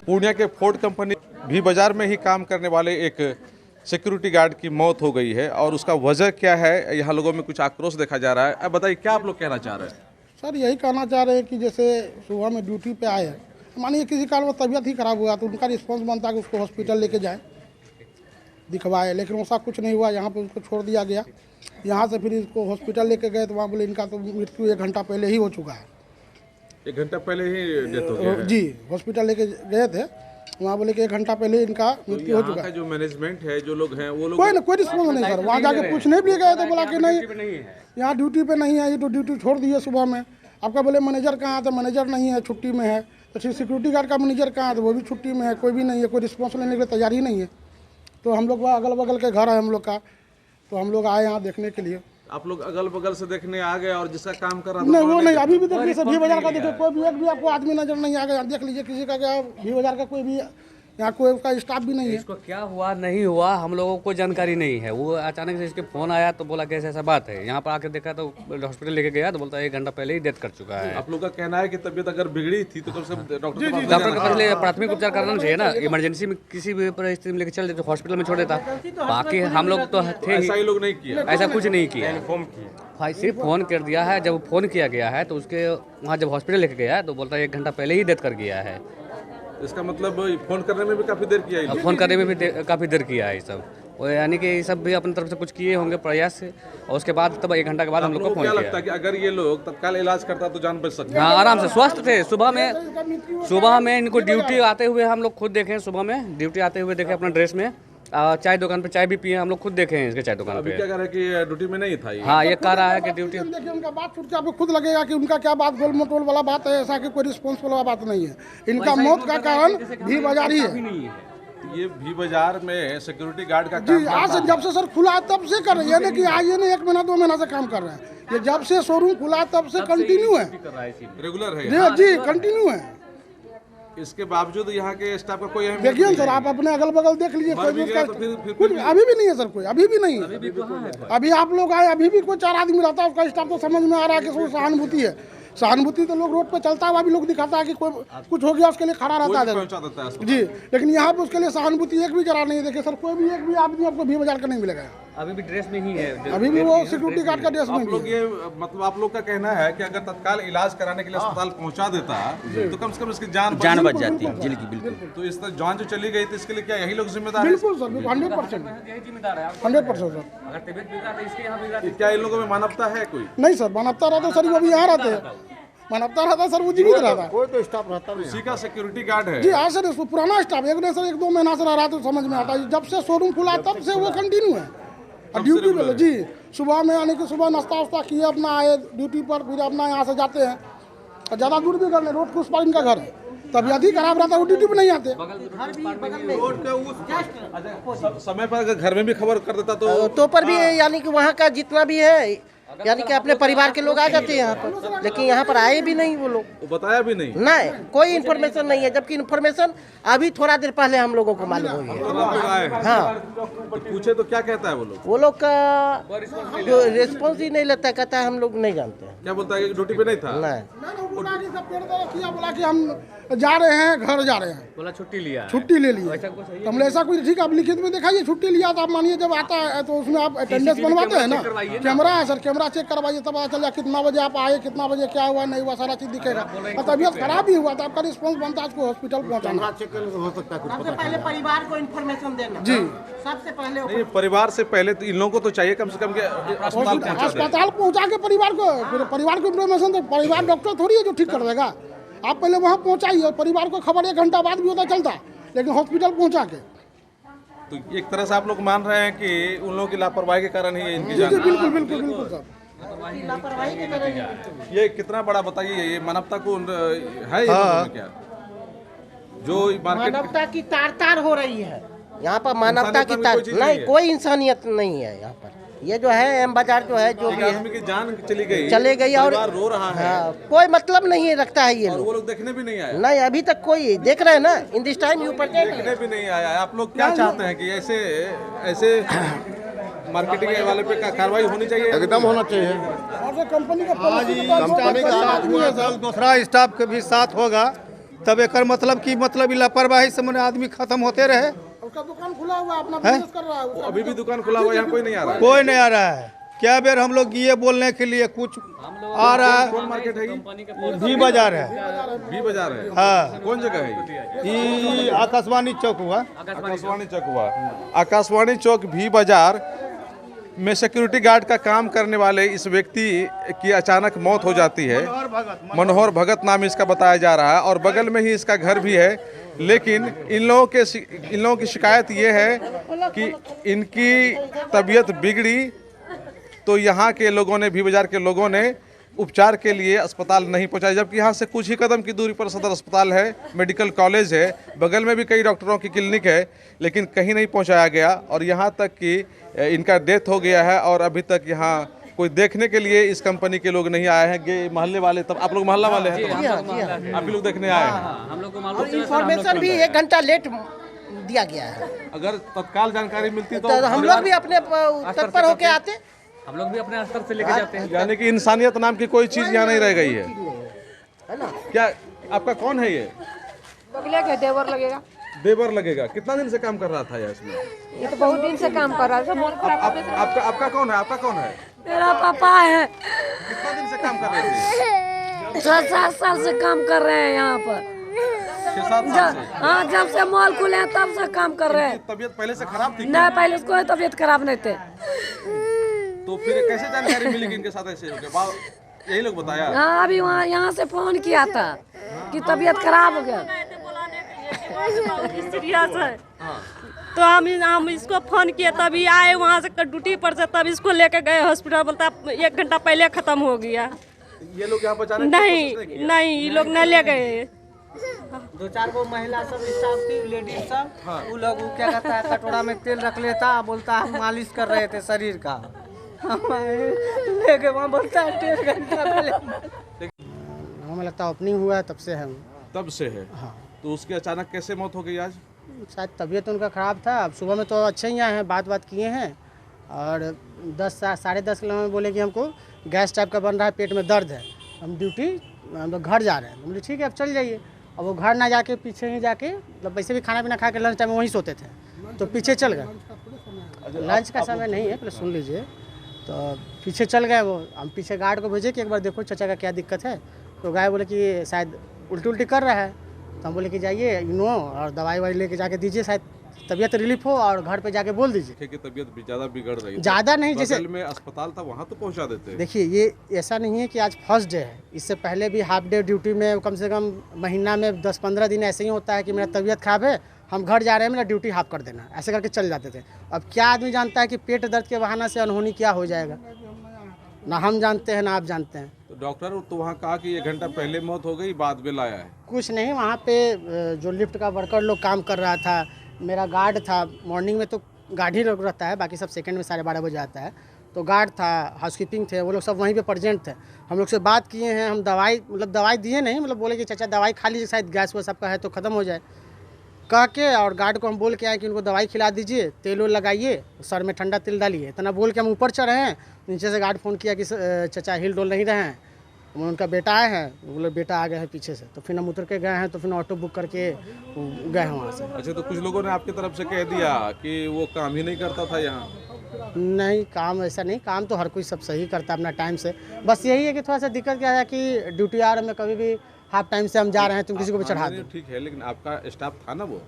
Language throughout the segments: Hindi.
पूर्णिया के फोर्ड कंपनी भी बाजार में ही काम करने वाले एक सिक्योरिटी गार्ड की मौत हो गई है और उसका वजह क्या है, यहाँ लोगों में कुछ आक्रोश देखा जा रहा है। अब बताइए क्या आप लोग कहना चाह रहे हैं? सर यही कहना चाह रहे हैं कि जैसे सुबह में ड्यूटी पे आए, मानिए किसी कारण में तबीयत ही खराब हुआ तो उनका रिस्पॉन्स बनता है कि उसको हॉस्पिटल लेके जाए, दिखवाए, लेकिन वैसा कुछ नहीं हुआ। यहाँ पे उसको छोड़ दिया गया। यहाँ से फिर इसको हॉस्पिटल लेके गए तो वहाँ बोले इनका तो मृत्यु 1 घंटा पहले ही हो चुका है। 1 घंटा पहले ही डेथ हो गया है। जी, हॉस्पिटल लेके गए थे, वहाँ बोले कि 1 घंटा पहले ही इनका मृत्यु हो चुका है। जो मैनेजमेंट है, जो लोग हैं, वो लोग कोई रिस्पॉन्स नहीं सर। वहाँ जाके पूछने भी गए तो बोला कि नहीं यहाँ ड्यूटी पे नहीं है, ये तो ड्यूटी छोड़ दी है सुबह में। आपका बोले मैनेजर कहाँ है, तो मैनेजर नहीं है, छुट्टी में है। तो फिर सिक्योरिटी गार्ड का मैनेजर कहाँ है, तो वो भी छुट्टी में है, कोई भी नहीं है, कोई रिस्पॉन्स लेने के लिए तैयार ही नहीं है। तो हम लोग वहाँ अगल बगल के घर है हम लोग का, तो हम लोग आए यहाँ देखने के लिए। आप लोग अगल बगल से देखने आ गए और जिसका काम कर रहा था नहीं वो नहीं, अभी भी देखिए सर, भी बाजार का देखिए, कोई भी एक भी आपको आदमी नजर नहीं आ गया। देख लीजिए किसी का क्या, भी बाजार का कोई भी यहाँ कोई उसका स्टाफ भी नहीं है। इसको क्या हुआ नहीं हुआ हम लोगों को जानकारी नहीं है। वो अचानक से इसके फोन आया तो बोला कैसे ऐसा बात है। यहाँ पर आकर देखा तो हॉस्पिटल लेके गया तो बोलता है 1 घंटा पहले ही डेथ कर चुका है। आप लोग का कहना है कि तबीयत अगर बिगड़ी थी तो कम से कम डॉक्टर के पहले प्राथमिक उपचार करना चाहिए ना। इमरजेंसी में किसी भी परिस्थिति में लेकर चल जाते हॉस्पिटल में छोड़ देता। बाकी हम लोग तो थे ऐसा ही लोग नहीं किया, ऐसा कुछ नहीं किया। भाई सिर्फ फोन कर दिया है। जब फोन किया गया है तो उसके वहाँ जब हॉस्पिटल लेके गया है तो बोलता है 1 घंटा पहले ही डेथ कर गया है। इसका मतलब फोन करने में भी काफी देर किया है। फोन करने में भी काफ़ी देर किया है सब। वो यानी कि ये सब भी अपनी तरफ से कुछ किए होंगे प्रयास से, और उसके बाद तब 1 घंटा के बाद हम लोग को फोन क्या किया। लगता है कि अगर ये लोग तत्काल इलाज करता तो जान बच सकती? हाँ आराम से स्वस्थ थे। सुबह में इनको ड्यूटी आते हुए हम लोग खुद देखे। सुबह में ड्यूटी आते हुए देखे अपना ड्रेस में। चाय दुकान पे चाय भी पिए हम लोग, खुद देखे हैं इसके चाय दुकान पे। क्या कह रहा है कि ड्यूटी में नहीं था ये? हाँ ये कह रहा है कि ड्यूटी। देखिए उनका बात सुन के आपको खुद लगेगा कि उनका क्या बात गोल मटोल वाला बात है। ऐसा कि कोई रिस्पॉन्स वाला बात नहीं है। इनका मौत का कारण भी बाजार ही है। ये भी बाजार में सिक्योरिटी गार्ड का जी, आज से जब से सर खुला है तब से कर रहे हैं, यानी कि आज ये नहीं 1 महीना 2 महीना से काम कर रहे हैं। ये जब से शोरूम खुला है तब से कंटिन्यू है, रेगुलर है जी कंटिन्यू है। इसके बावजूद यहाँ के स्टाफ का कोई अहमियत देखिए नहीं सर, है। आप अपने अगल बगल देख लीजिए, कोई भी उसका तो फिर कुछ अभी भी नहीं है सर, कोई अभी भी नहीं है। अभी आप लोग आए, अभी भी कोई 4 आदमी रहता है, उसका स्टाफ तो समझ में आ रहा है कि उसको सहानुभूति है। सहानुभूति तो लोग रोड पे चलता हुआ भी लोग दिखाता है कि कोई कुछ हो गया उसके लिए खड़ा रहता है जी, लेकिन यहाँ पे उसके लिए सहानुभूति एक भी जरा नहीं है। देखिए सर, कोई भी एक भी आदमी आपको भी बाजार का नहीं मिलेगा। अभी भी ड्रेस में ही है, अभी भी वो सिक्योरिटी गार्ड का ड्रेस में आप लोग ये मतलब आप लोग का कहना है कि अगर तत्काल इलाज कराने के लिए अस्पताल पहुंचा देता तो कम से कम इसकी जान बच जाती है। बिल्कुल। तो इस तरह जान जो चली गई तो इसके लिए क्या यही लोग जिम्मेदार है? बिल्कुल सर, 100% 100% सर। अगर तबीयत बिगड़ा तो इसके यहाँ बिगड़ा। क्या इन लोगों में मानवता है कोई? नहीं सर, मानवता रहता सर वो भी यहाँ रहते हैं। मानवता रहता सर वो जीवित रहता। कोई तो स्टाफ रहता उसी का सिक्योरिटी गार्ड है जी। हाँ सर, इसको पुराना स्टाफ एक नहीं सर, 1-2 महीना से रह रहा तो समझ में आता है। जब से शोरूम खुला तब से वो कंटिन्यू है ड्यूटी पे। जी, सुबह में यानी कि सुबह नाश्ता वास्ता किए, अपना आए ड्यूटी पर, फिर अपना यहाँ से जाते हैं। और ज़्यादा दूर भी कर ले, रोड के उस पार इनका घर है, तबीयत ही खराब रहता है, वो ड्यूटी पे नहीं आते। समय पर अगर घर में भी खबर कर देता तो पर भी यानी कि वहाँ का जितना भी है, यानी कि अपने परिवार के लोग आ जाते हैं यहाँ पर, लेकिन यहाँ पर आए भी नहीं वो लोग। वो बताया भी नहीं? नहीं, कोई इन्फॉर्मेशन नहीं है, जबकि इन्फॉर्मेशन अभी थोड़ा देर पहले हम लोगों को मालूम हुई है। हाँ, तो पूछे तो क्या कहता है वो लोग का जो रिस्पॉन्स ही नहीं लेता, कहता है हम लोग नहीं जानते हैं। क्या बोलता है कि ड्यूटी पे नहीं था? नहीं, बोला कि हम जा रहे हैं, घर जा रहे हैं, बोला छुट्टी लिया, छुट्टी ले लिया। हमने ऐसा कुछ ठीक है, आप लिखित में दिखाइए छुट्टी लिया। तो आप मानिए जब आता है तो उसमें आप अटेंडेंस बनवाते हैं ना, कैमरा है सर, कैमरा चेक करवाइए, तब पता चल कितना बजे आप आए, कितना बजे क्या हुआ नहीं हुआ, सारा चीज दिखेगा। और तबीयत खराब भी हुआ तो आपका रिस्पॉन्स बनता है उसको हॉस्पिटल पहुँचाना। सबसे पहले परिवार को इन्फॉर्मेशन देना जी, सबसे पहले। नहीं, परिवार से पहले तो इन लोगों को तो चाहिए कम से कम के अस्पताल पहुँचा के परिवार को इन्फॉर्मेशन दे। परिवार डॉक्टर थोड़ी है जो ठीक कर देगा। आप पहले वहाँ पहुँचाइए, परिवार को खबर 1 घंटा बाद भी होता चलता, लेकिन हॉस्पिटल पहुँचा के। तो एक तरह से आप लोग मान रहे हैं कि उन लोगों की लापरवाही के कारण ही इनकी जान। बिल्कुल बिल्कुल बिल्कुल सर। ये कितना बड़ा बताइए, ये मानवता को है ये लोगों में क्या जो मार्केट मानवता की तार हो रही है यहाँ पर मानवता की नहीं, कोई इंसानियत नहीं है यहाँ पर। ये जो है एम बाजार जो है, जो भी आदमी की जान चली गई और रो रहा है। हाँ, कोई मतलब नहीं रखता है ये और लोग। वो लोग देखने भी नहीं आए। नहीं, अभी तक कोई देख रहे हैं ना, इन दिस टाइम यू देखने भी नहीं आया। आप लोग क्या चाहते हैं कि ऐसे मार्केटिंग वाले पे कार्रवाई होनी चाहिए? एकदम होना चाहिए। और कंपनी का कंपनी का साथ हुआ, कल दूसरा स्टाफ के भी साथ होगा तब एक मतलब की मतलब लापरवाही से मैंने आदमी खत्म होते रहे। उसका दुकान खुला हुआ है, अपना बिजनेस कर रहा है वो अभी भी दुकान खुला हुआ है, यहाँ कोई नहीं आ रहा है? कोई नहीं आ रहा है। क्या बेर हम लोग ये बोलने के लिए कुछ आ रहा है। कौन मार्केट है ये? भी बाजार है। भी बाजार है? हाँ, कौन जगह है ये आकाशवाणी चौक हुआ। आकाशवाणी चौक हुआ। आकाशवाणी चौक भी बाजार में सिक्योरिटी गार्ड का काम करने वाले इस व्यक्ति की अचानक मौत हो जाती है। मनोहर भगत नाम इसका बताया जा रहा है और बगल में ही इसका घर भी है। लेकिन इन लोगों की शिकायत ये है कि इनकी तबीयत बिगड़ी तो यहाँ के लोगों ने, भी बाजार के लोगों ने उपचार के लिए अस्पताल नहीं पहुँचाया, जबकि यहाँ से कुछ ही कदम की दूरी पर सदर अस्पताल है, मेडिकल कॉलेज है, बगल में भी कई डॉक्टरों की क्लिनिक है, लेकिन कहीं नहीं पहुँचाया गया। और यहाँ तक कि इनका डेथ हो गया है और अभी तक यहाँ कोई देखने के लिए इस कंपनी के लोग नहीं आए हैं। मोहल्ले वाले, तब आप लोग मोहल्ला वाले हैं तो आप भी लोग देखने आए हैं? हम लोग को और इन्फॉर्मेशन भी 1 घंटा लेट दिया गया है। अगर तत्काल जानकारी मिलती तो हम लोग भी अपने तत्पर होके आते। हम लोग भी अपने स्तर से लेके जाते हैं। यानी कि इंसानियत नाम की कोई चीज यहाँ नहीं रह गई है, है ना? क्या आपका कौन है ये? बगले के देवर लगेगा। देवर लगेगा। कितना दिन से काम कर रहा था ये इसमें? ये तो बहुत दिन से काम कर रहा है। आपका कौन है? आपका कौन है? मेरा पापा है। कितना दिन से काम कर रहे थे? 6-7 साल से काम कर रहे हैं यहाँ पर। 6-7 साल से? हाँ, जब से मॉल खुले हैं तब से काम कर रहे हैं। तबीयत पहले से खराब थी? नहीं, पहले कोई तबीयत खराब नहीं थे। तो फिर कैसे जानकारी मिली कि इनके साथ ऐसे हो गया? यही लोग बताया? हाँ, अभी वहाँ यहाँ से फोन किया था कि तबीयत खराब हो गया। सीरियस है तो हम इसको फोन किए, तभी आए वहाँ से ड्यूटी पर से, तब इसको लेके गए हॉस्पिटल। बोलता 1 घंटा पहले खत्म हो गया। ये लोग यहाँ पर नहीं, ये लोग नहीं ले गए। 2-4 गो महिला सब स्टाफ थी, लेडीज सब। वो लोग क्या कहता है, कटोरा में तेल रख लेता, बोलता हम मालिश कर रहे थे शरीर का। लेके वहाँ बोलता है 1.5 घंटा पहले। हमें लगता है ओपनिंग हुआ है तब से है। तब से है? हाँ। तो उसकी अचानक कैसे मौत हो गई आज? शायद तबीयत उनका ख़राब था। अब सुबह में तो अच्छे ही आए हैं, बात किए हैं और 10-10:30 किलो में बोले कि हमको गैस टाइप का बन रहा है, पेट में दर्द है, हम लोग घर जा रहे हैं। बोले ठीक है अब चल जाइए। अब वो घर ना जाके पीछे ही जाके, मतलब वैसे भी खाना पीना खा के लंच टाइम में वहीं सोते थे, तो पीछे चल गए। लंच का समय नहीं है, पहले सुन लीजिए। तो पीछे चल गए वो। हम पीछे गार्ड को भेजे कि एक बार देखो चाचा का क्या दिक्कत है। तो गाय बोले कि शायद उल्टी कर रहा है। तो हम बोले कि जाइए इनो और दवाई लेके जाके दीजिए, शायद तबीयत रिलीफ हो, और घर पे जाके बोल दीजिए कि तबीयत ज़्यादा बिगड़ रही है। ज़्यादा नहीं, जैसे बगल में अस्पताल था वहाँ तो पहुँचा देते। देखिए ये ऐसा नहीं है कि आज फर्स्ट डे है, इससे पहले भी हाफ डे ड्यूटी में कम से कम महीना में 10-15 दिन ऐसे ही होता है कि मेरा तबीयत खराब है, हम घर जा रहे हैं, मेरा ड्यूटी हाफ कर देना, ऐसे करके चल जाते थे। अब क्या आदमी जानता है कि पेट दर्द के बहाना से अनहोनी क्या हो जाएगा? ना हम जानते हैं ना आप जानते हैं। तो डॉक्टर तो वहाँ कहा कि 1 घंटा पहले मौत हो गई, बाद में लाया है। कुछ नहीं, वहाँ पे जो लिफ्ट का वर्कर लोग काम कर रहा था, मेरा गार्ड था। मॉर्निंग में तो गार्ड ही लोग रहता है, बाकी सब सेकंड में 12:30 बजे आता है। तो गार्ड था, हाउसकीपिंग थे, वो लोग सब वहीं पे प्रेजेंट थे। हम लोग से बात किए हैं, हम दवाई दिए नहीं, मतलब बोले कि चाचा दवाई खा लीजिए, शायद गैस वैस आपका है तो ख़त्म हो जाए कह के। और गार्ड को हम बोल के आए कि उनको दवाई खिला दीजिए, तेल लगाइए, सर में ठंडा तेल डालिए, इतना बोल के हम ऊपर चढ़े हैं। नीचे से गार्ड फ़ोन किया कि चाचा हिल डोल नहीं रहे हैं। उनका बेटा आए हैं, बोले बेटा आ गए हैं पीछे से। तो फिर हम उतर के गए हैं, तो फिर ऑटो बुक करके गए हैं वहाँ से। अच्छा, तो कुछ लोगों ने आपकी तरफ से कह दिया कि वो काम ही नहीं करता था यहाँ? नहीं, काम ऐसा नहीं, काम तो हर कोई सब सही करता है अपना टाइम से। बस यही है कि थोड़ा सा दिक्कत क्या है कि ड्यूटी आवर में कभी भी हाफ टाइम से हम जा रहे हैं तो किसी को भी चढ़ा दें। ठीक है, लेकिन आपका स्टाफ था ना वो?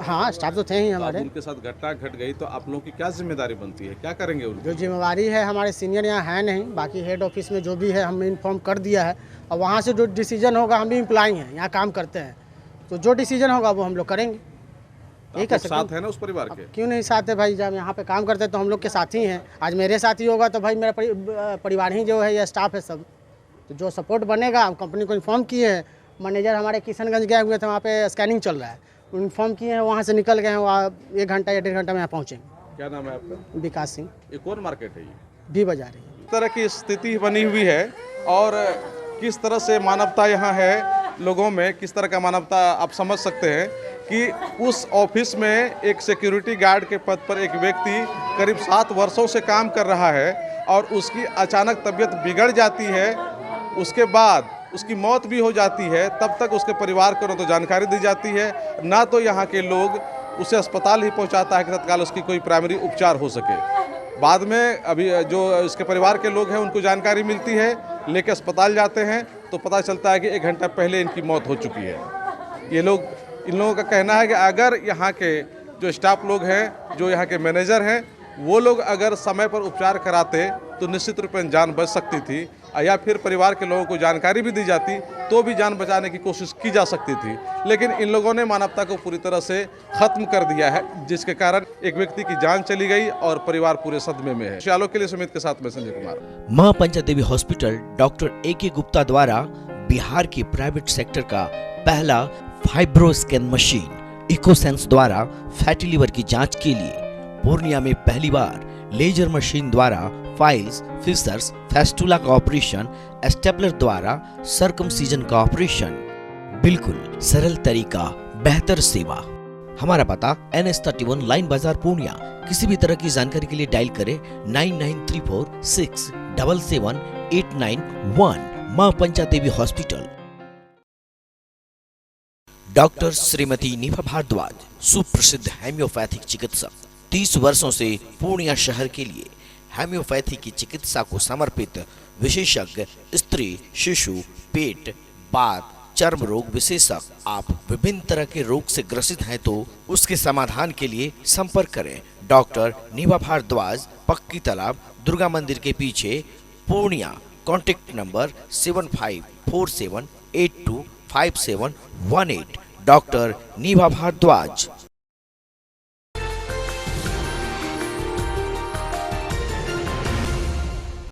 हाँ, स्टाफ तो थे ही हमारे। उनके साथ घटना घट गई तो आप लोगों की क्या जिम्मेदारी बनती है, क्या करेंगे उनकी? जो जिम्मेवारी है, हमारे सीनियर यहाँ है नहीं, बाकी हेड ऑफिस में जो भी है हमने इन्फॉर्म कर दिया है। और वहाँ से जो डिसीजन होगा, हम भी एम्प्लॉई हैं, यहाँ काम करते हैं, तो जो डिसीजन होगा वो हम लोग करेंगे। यही कर सकते साथ है ना उस परिवार के? क्यों नहीं साथ है भाई, जब यहाँ पे काम करते हैं तो हम लोग के साथ ही हैं। आज मेरे साथ ही होगा तो भाई मेरा परिवार ही जो है, या स्टाफ है सब, तो जो सपोर्ट बनेगा। हम कंपनी को इन्फॉर्म किए हैं, मैनेजर हमारे किशनगंज गए हुए थे, वहाँ पे स्कैनिंग चल रहा है, इन्फॉर्म किए हैं, वहाँ से निकल गए हैं, वहाँ 1 घंटा या 1.5 घंटा में यहाँ पहुँचेंगे। क्या नाम है आपका? विकास सिंह। ये कौन मार्केट है? ये भी बाजार है। इस तरह की स्थिति बनी हुई है और किस तरह से मानवता यहाँ है लोगों में, किस तरह का मानवता आप समझ सकते हैं कि उस ऑफिस में एक सिक्योरिटी गार्ड के पद पर एक व्यक्ति करीब 7 वर्षों से काम कर रहा है और उसकी अचानक तबीयत बिगड़ जाती है। उसके बाद उसकी मौत भी हो जाती है, तब तक उसके परिवार को न तो जानकारी दी जाती है, ना तो यहाँ के लोग उसे अस्पताल ही पहुँचाता है कि तत्काल उसकी कोई प्राइमरी उपचार हो सके। बाद में अभी जो इसके परिवार के लोग हैं उनको जानकारी मिलती है, लेके अस्पताल जाते हैं तो पता चलता है कि 1 घंटा पहले इनकी मौत हो चुकी है। इन लोगों का कहना है कि अगर यहाँ के जो स्टाफ लोग हैं, जो यहाँ के मैनेजर हैं, वो लोग अगर समय पर उपचार कराते तो निश्चित रूप में जान बच सकती थी, या फिर परिवार के लोगों को जानकारी भी दी जाती तो भी जान बचाने की कोशिश की जा सकती थी। लेकिन इन लोगों ने मानवता को पूरी तरह से खत्म कर दिया है, जिसके कारण एक व्यक्ति की जान चली गई और परिवार पूरे सदमे में है। आलोक के लिए सुमित के साथ में संजय कुमार। मां पंचादेवी हॉस्पिटल डॉक्टर AK गुप्ता द्वारा बिहार के प्राइवेट सेक्टर का पहला फाइब्रो स्कैन मशीन इकोसेंस द्वारा फैटी लिवर की जांच के लिए पूर्णिया में पहली बार लेजर मशीन द्वारा फाइल्स, फिशर्स, फेस्टुला का ऑपरेशन, स्टेपलर द्वारा सर्कमसीजन का ऑपरेशन। बिल्कुल सरल तरीका, बेहतर सेवा। हमारा पता NS31 लाइन बाजार पूर्णिया। किसी भी तरह की जानकारी के लिए डायल करें 9934677891। मां पंचादेवी हॉस्पिटल। डॉक्टर श्रीमती नीभा भारद्वाज, सुप्रसिद्ध हेम्योपैथिक चिकित्सक, 30 वर्षों से पूर्णिया शहर के लिए हेम्योपैथी की चिकित्सा को समर्पित विशेषज्ञ, स्त्री, शिशु, पेट, बात, चर्म रोग विशेषज्ञ। आप विभिन्न तरह के रोग से ग्रसित हैं तो उसके समाधान के लिए संपर्क करें डॉक्टर नीभा भारद्वाज, पक्की तालाब, दुर्गा मंदिर के पीछे, Purnia. Contact number 7547825718। Doctor Nibha Bhardwaj.